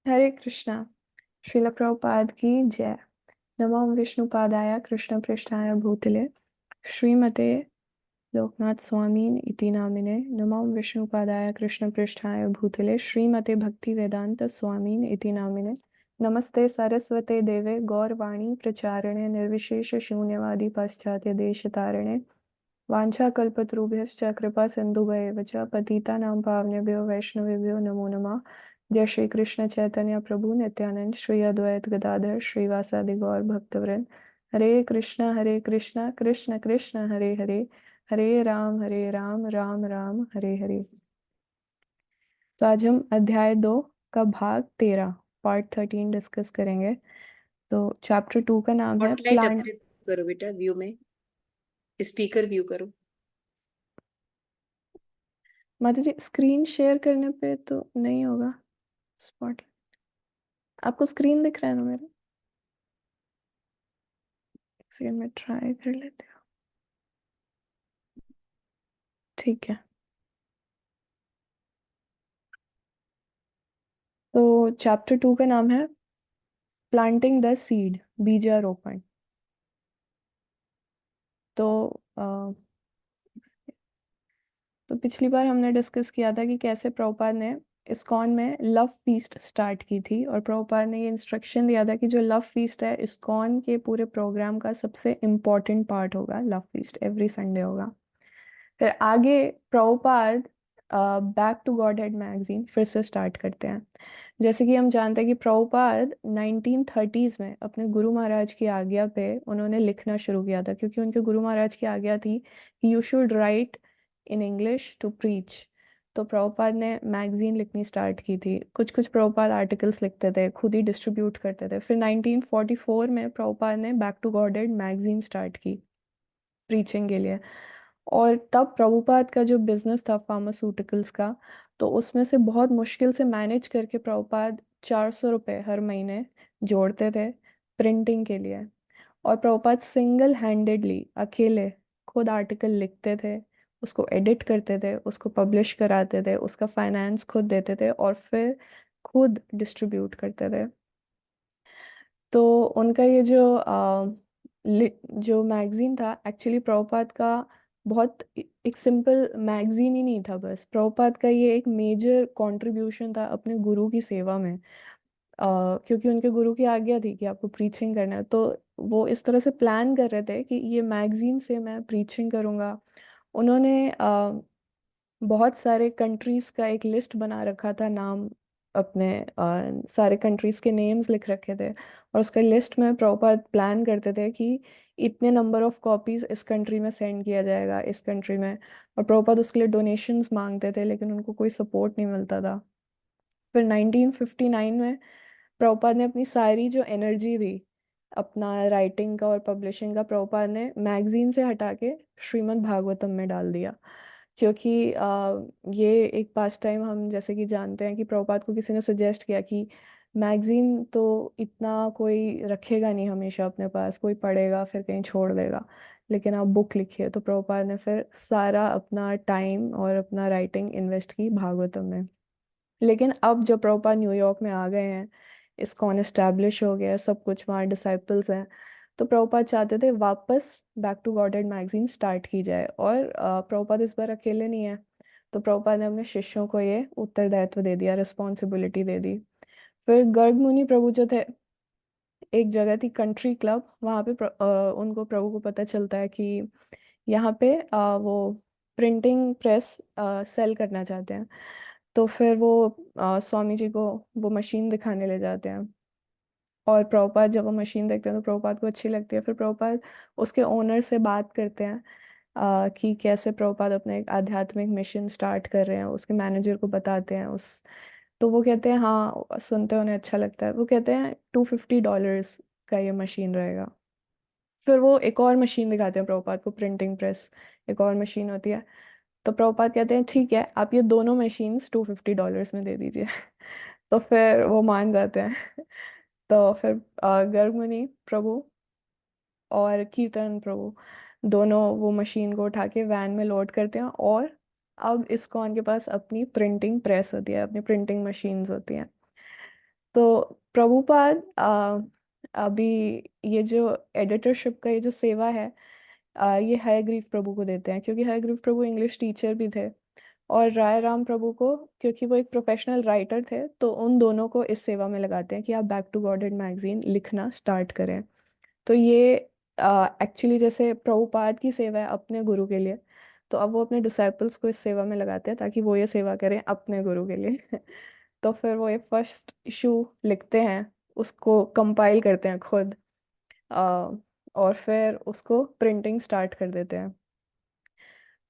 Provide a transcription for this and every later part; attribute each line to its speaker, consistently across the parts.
Speaker 1: हरे कृष्णा। श्रील प्रभुपाद की जय। नमो विष्णुपादाय कृष्ण पृष्ठाय भूतले श्रीमते लोकनाथ स्वामीन इति नामिने। नमो विष्णुपादाय कृष्ण पृष्ठाय भूतले श्रीमते भक्ति वेदांत स्वामीन इति नामिने। नमस्ते सरस्वते देवे गौरवाणी प्रचारणे निर्विशेष शून्यवादी पाश्चात्य देश तारणे वाञ्छाकल्पतरुभ्यश्च कृपा सिन्धुभ्येव च पतितानां पावनेभ्यो वैष्णवेभ्यो नमो नमः। जय श्री कृष्ण चैतन्य प्रभु नित्यानंद श्री अद्वैत गदाधर श्रीवासादि गौर भक्तवृंद। हरे कृष्ण कृष्ण कृष्ण हरे हरे, हरे राम राम राम हरे हरे। तो आज हम अध्याय 2 का भाग 13 पार्ट 13 डिस्कस करेंगे। तो चैप्टर 2 का नाम है
Speaker 2: स्पॉटलाइट
Speaker 1: प्लांट।
Speaker 2: अपने करो बेटा, व्यू में स्पीकर व्यू करो।
Speaker 1: माता जी स्क्रीन शेयर करने पे तो नहीं होगा स्पॉट। आपको स्क्रीन दिख रहा है ना मेरा? फिर मैं ट्राई कर लेती हूँ। ठीक है। तो चैप्टर 2 का नाम है प्लांटिंग द सीड, बीजारोपण। तो तो पिछली बार हमने डिस्कस किया था कि कैसे प्रभुपाद ने इस्कॉन में लव फीस्ट स्टार्ट की थी, और प्रभुपाद ने ये इंस्ट्रक्शन दिया था कि जो लव फीस्ट है इस्कॉन के पूरे प्रोग्राम का सबसे इम्पोर्टेंट पार्ट होगा। लव फीस्ट एवरी संडे होगा। फिर आगे प्रभुपाद बैक टू गॉड हेड मैगजीन फिर से स्टार्ट करते हैं। जैसे कि हम जानते हैं कि प्रभुपाद 1930s में अपने गुरु महाराज की आज्ञा पे उन्होंने लिखना शुरू किया था, क्योंकि उनके गुरु महाराज की आज्ञा थी कि you should write in English to preach. तो प्रभुपाद ने मैगजीन लिखनी स्टार्ट की थी। कुछ कुछ प्रभुपाद आर्टिकल्स लिखते थे, खुद ही डिस्ट्रीब्यूट करते थे। फिर 1944 में प्रभुपाद ने back to Godhead magazine start की प्रीचिंग के लिए। और तब प्रभुपाद का जो बिजनेस था फार्मास्यूटिकल्स का, तो उसमें से बहुत मुश्किल से मैनेज करके प्रभुपाद 400 रुपये हर महीने जोड़ते थे प्रिंटिंग के लिए। और प्रभुपाद सिंगल हैंडेडली अकेले खुद आर्टिकल लिखते थे, उसको एडिट करते थे, उसको पब्लिश कराते थे, उसका फाइनेंस खुद देते थे, और फिर खुद डिस्ट्रीब्यूट करते थे। तो उनका ये जो मैगजीन था एक्चुअली प्रभुपाद का बहुत एक सिंपल मैगजीन ही नहीं था। बस प्रभुपाद का ये एक मेजर कंट्रीब्यूशन था अपने गुरु की सेवा में। क्योंकि उनके गुरु की आज्ञा थी कि आपको प्रीचिंग करना है, तो वो इस तरह से प्लान कर रहे थे कि ये मैगजीन से मैं प्रीचिंग करूँगा। उन्होंने बहुत सारे कंट्रीज का एक लिस्ट बना रखा था, नाम अपने सारे कंट्रीज के नेम्स लिख रखे थे, और उसके लिस्ट में प्रॉपर प्लान करते थे कि इतने नंबर ऑफ कॉपीज इस कंट्री में सेंड किया जाएगा, इस कंट्री में। और प्रॉपर उसके लिए डोनेशंस मांगते थे, लेकिन उनको कोई सपोर्ट नहीं मिलता था। फिर 1959 में प्रभुपाद ने अपनी सारी जो एनर्जी थी अपना राइटिंग का और पब्लिशिंग का, प्रभुपाद ने मैगजीन से हटा के श्रीमद् भागवतम में डाल दिया। क्योंकि ये एक पास टाइम हम जैसे कि जानते हैं कि प्रभुपाद को किसी ने सजेस्ट किया कि मैगजीन तो इतना कोई रखेगा नहीं हमेशा अपने पास, कोई पढ़ेगा फिर कहीं छोड़ देगा, लेकिन आप बुक लिखिए। तो प्रभुपाद ने फिर सारा अपना टाइम और अपना राइटिंग इन्वेस्ट की भागवतम में। लेकिन अब जब प्रभुपाद न्यूयॉर्क में आ गए हैं, इस्कॉन एस्टैब्लिश हो गया है, सब कुछ वहाँ डिसाइपल्स हैं, तो प्रभुपाद चाहते थे वापस back to Godhead magazine start की जाए। और प्रभुपाद इस बार अकेले नहीं है, तो प्रभुपाद ने अपने शिष्यों को ये उत्तरदायित्व दे दिया, रिस्पॉन्सिबिलिटी दे दी। फिर गर्ग मुनि प्रभु जो थे, एक जगह थी कंट्री क्लब, वहाँ पे उनको प्रभु को पता चलता है कि यहाँ पे वो प्रिंटिंग प्रेस सेल करना चाहते हैं। तो फिर वो स्वामी जी को वो मशीन दिखाने ले जाते हैं। और प्रभुपाद जब वो मशीन देखते हैं तो प्रभुपाद को अच्छी लगती है। फिर प्रभुपाद उसके ओनर से बात करते हैं कि कैसे प्रभुपाद अपने एक आध्यात्मिक मिशन स्टार्ट कर रहे हैं, उसके मैनेजर को बताते हैं उस। तो वो कहते हैं हाँ, सुनते उन्हें अच्छा लगता है। वो कहते हैं $250 का ये मशीन रहेगा। फिर वो एक और मशीन दिखाते हैं प्रभुपाद को, प्रिंटिंग प्रेस एक और मशीन होती है। तो प्रभुपाद कहते हैं ठीक है, आप ये दोनों मशीन्स $250 में दे दीजिए। तो फिर वो मान जाते हैं। तो फिर गर्गमुनि प्रभु और कीर्तन प्रभु दोनों वो मशीन को उठा के वैन में लोड करते हैं, और अब इस्कॉन के पास अपनी प्रिंटिंग प्रेस होती है, अपनी प्रिंटिंग मशीन्स होती हैं। तो प्रभुपाद अभी ये जो एडिटरशिप का ये जो सेवा है, ये हयग्रीव प्रभु को देते हैं, क्योंकि हयग्रीव प्रभु इंग्लिश टीचर भी थे। और राय राम प्रभु को, क्योंकि वो एक प्रोफेशनल राइटर थे, तो उन दोनों को इस सेवा में लगाते हैं कि आप बैक टू गॉडेड मैगजीन लिखना स्टार्ट करें। तो ये एक्चुअली जैसे प्रभुपाद की सेवा है अपने गुरु के लिए, तो अब वो अपने डिसाइपल्स को इस सेवा में लगाते हैं ताकि वो ये सेवा करें अपने गुरु के लिए। तो फिर वो ये फर्स्ट इशू लिखते हैं, उसको कंपाइल करते हैं खुद, अ, और फिर उसको प्रिंटिंग स्टार्ट कर देते हैं।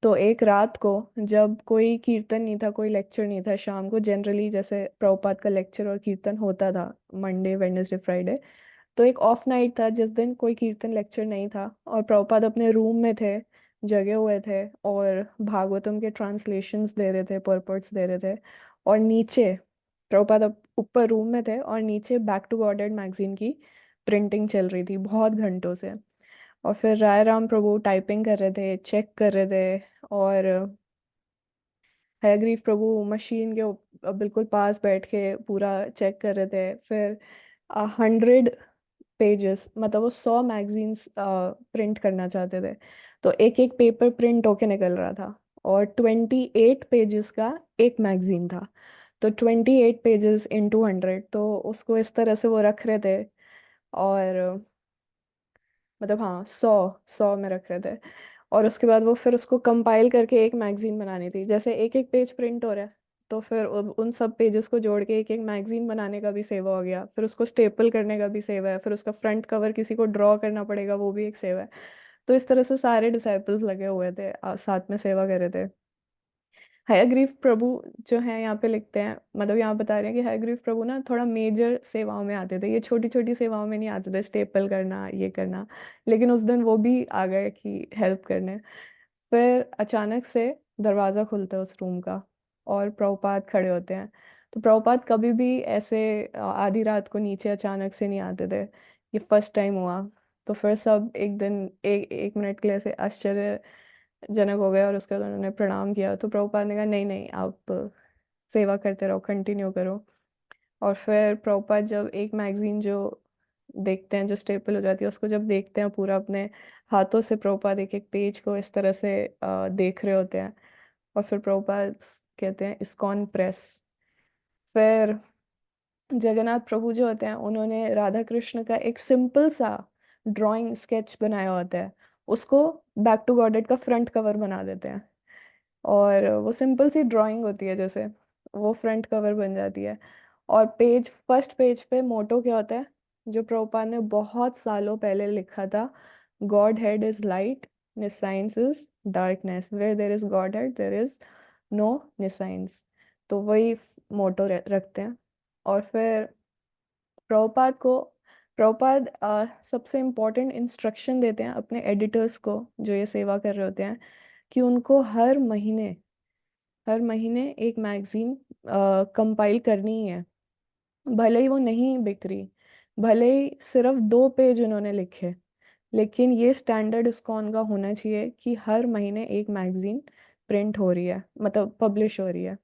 Speaker 1: तो एक रात को, जब कोई कीर्तन नहीं था, कोई लेक्चर नहीं था, शाम को जनरली जैसे प्रभुपाद का लेक्चर और कीर्तन होता था मंडे वेडनेसडे फ्राइडे, तो एक ऑफ नाइट था जिस दिन कोई कीर्तन लेक्चर नहीं था, और प्रभुपाद अपने रूम में थे, जगे हुए थे, और भागवतम के ट्रांसलेशंस दे रहे थे, परपर्ट्स दे रहे थे। और नीचे प्रभुपाद ऊपर रूम में थे, और नीचे बैक टू गॉडेड मैगजीन की प्रिंटिंग चल रही थी बहुत घंटों से। और फिर राय राम प्रभु टाइपिंग कर रहे थे, चेक कर रहे थे, और हयग्रीव प्रभु मशीन के बिल्कुल पास बैठ के पूरा चेक कर रहे थे। फिर 100 पेजेस, मतलब वो 100 मैगजीन्स प्रिंट करना चाहते थे, तो एक एक पेपर प्रिंट होके निकल रहा था। और 28 पेजेस का एक मैगजीन था, तो 28 पेजेस इंटू 100, तो उसको इस तरह से वो रख रहे थे। और मतलब हाँ, 100 100 में रख रहे थे। और उसके बाद वो फिर उसको कंपाइल करके एक मैगजीन बनानी थी, जैसे एक एक पेज प्रिंट हो रहा है, तो फिर उन सब पेजेस को जोड़ के एक एक मैगजीन बनाने का भी सेवा हो गया, फिर उसको स्टेपल करने का भी सेवा है, फिर उसका फ्रंट कवर किसी को ड्रॉ करना पड़ेगा, वो भी एक सेवा है। तो इस तरह से सारे डिसाइपल्स लगे हुए थे, साथ में सेवा कर रहे थे। हयग्रीव प्रभु जो है यहाँ पे लिखते हैं, मतलब यहाँ बता रहे हैं कि हयग्रीव प्रभु ना थोड़ा मेजर सेवाओं में आते थे, ये छोटी छोटी सेवाओं में नहीं आते थे, स्टेपल करना ये करना। लेकिन उस दिन वो भी आ गए कि हेल्प करने। फिर अचानक से दरवाज़ा खुलता है उस रूम का, और प्रभुपाद खड़े होते हैं। तो प्रभुपाद कभी भी ऐसे आधी रात को नीचे अचानक से नहीं आते थे, ये फर्स्ट टाइम हुआ। तो फिर सब एक दिन एक एक मिनट के लिए ऐसे आश्चर्यजनक हो गए, और उसके बाद उन्होंने प्रणाम किया। तो प्रभुपाद ने कहा नहीं नहीं, आप सेवा करते रहो, कंटिन्यू करो। और फिर प्रभुपाद जब एक मैगजीन जो देखते हैं, जो स्टेपल हो जाती है, उसको जब देखते हैं पूरा अपने हाथों से, प्रभुपाद एक एक पेज को इस तरह से देख रहे होते हैं। और फिर प्रभुपाद कहते हैं इस्कॉन प्रेस। फिर जगन्नाथ प्रभु जो होते हैं, उन्होंने राधा कृष्ण का एक सिंपल सा ड्राइंग स्केच बनाया होता है, उसको बैक टू गॉडेड का फ्रंट कवर बना देते हैं। और वो सिंपल सी ड्राइंग होती है, जैसे वो फ्रंट कवर बन जाती है। और फर्स्ट पेज पे मोटो क्या होता है, जो प्रभुपाद ने बहुत सालों पहले लिखा था, Godhead is light, nescience is darkness, where there is Godhead there is no nescience. तो वही मोटो रखते हैं। और फिर प्रभुपाद को प्रभुपाद सबसे इम्पोर्टेंट इंस्ट्रक्शन देते हैं अपने एडिटर्स को, जो ये सेवा कर रहे होते हैं, कि उनको हर महीने एक मैगजीन कंपाइल करनी ही है। भले ही वो नहीं बिक रही, भले ही सिर्फ 2 पेज उन्होंने लिखे, लेकिन ये स्टैंडर्ड इस्कॉन का होना चाहिए कि हर महीने एक मैगजीन प्रिंट हो रही है, मतलब पब्लिश हो रही है।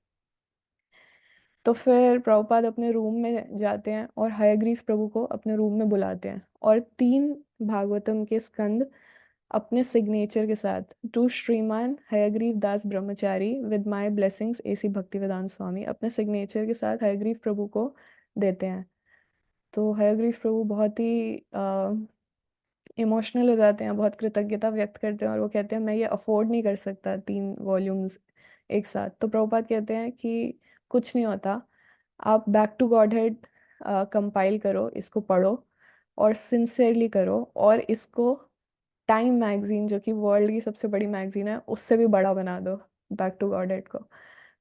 Speaker 1: तो फिर प्रभुपाद अपने रूम में जाते हैं और हयग्रीव प्रभु को अपने रूम में बुलाते हैं, और 3 भागवतम के स्कंद अपने सिग्नेचर के साथ, टू श्रीमान हयग्रीव दास ब्रह्मचारी विद माय ब्लेसिंग्स एसी भक्ति वेदांत स्वामी, अपने सिग्नेचर के साथ हयग्रीव प्रभु को देते हैं। तो हयग्रीव प्रभु बहुत ही इमोशनल हो जाते हैं, बहुत कृतज्ञता व्यक्त करते हैं, और वो कहते हैं मैं ये अफोर्ड नहीं कर सकता 3 वॉल्यूम्स एक साथ। तो प्रभुपाद कहते हैं कि कुछ नहीं होता, आप बैक टू गॉडहेड कंपाइल करो, इसको पढ़ो और सिंसियरली करो, और इसको टाइम मैगजीन, जो कि वर्ल्ड की सबसे बड़ी मैगजीन है, उससे भी बड़ा बना दो, बैक टू गॉडहेड को।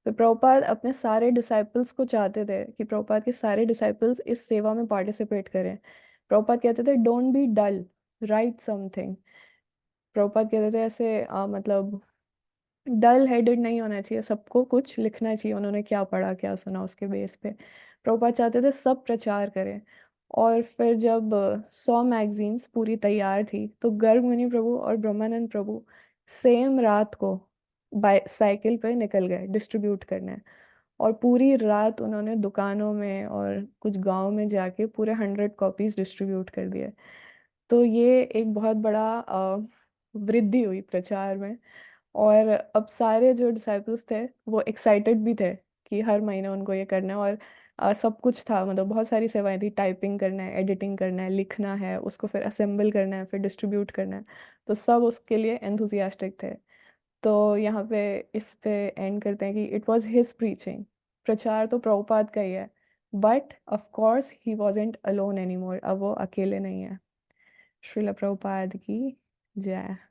Speaker 1: तो प्रभुपाद अपने सारे डिसाइपल्स को चाहते थे कि प्रभुपाद के सारे डिसाइपल्स इस सेवा में पार्टिसिपेट करें। प्रभुपाद कहते थे don't be dull, write something. Prabhupada कहते थे ऐसे मतलब डल हेडेड नहीं होना चाहिए, सबको कुछ लिखना चाहिए, उन्होंने क्या पढ़ा क्या सुना उसके बेस पे। प्रभुपाद चाहते थे सब प्रचार करें। और फिर जब 100 मैगजीन्स पूरी तैयार थी, तो गर्ग मुनि प्रभु और ब्रह्मानंद प्रभु सेम रात को बाई साइकिल पे निकल गए डिस्ट्रीब्यूट करने। और पूरी रात उन्होंने दुकानों में और कुछ गांव में जाके पूरे 100 कॉपीज डिस्ट्रीब्यूट कर दिए। तो ये एक बहुत बड़ा वृद्धि हुई प्रचार में। और अब सारे जो डिसाइपल्स थे वो एक्साइटेड भी थे कि हर महीने उनको ये करना है। और सब कुछ था, मतलब बहुत सारी सेवाएं थी, टाइपिंग करना है, एडिटिंग करना है, लिखना है, उसको फिर असेंबल करना है, फिर डिस्ट्रीब्यूट करना है। तो सब उसके लिए एंथुजियास्टिक थे। तो यहाँ पे इस पे एंड करते हैं कि इट वाज हिज प्रीचिंग। प्रचार तो प्रभुपाद का ही है, but of course he wasn't alone any more, अब वो अकेले नहीं है। श्रील प्रभुपाद की जय।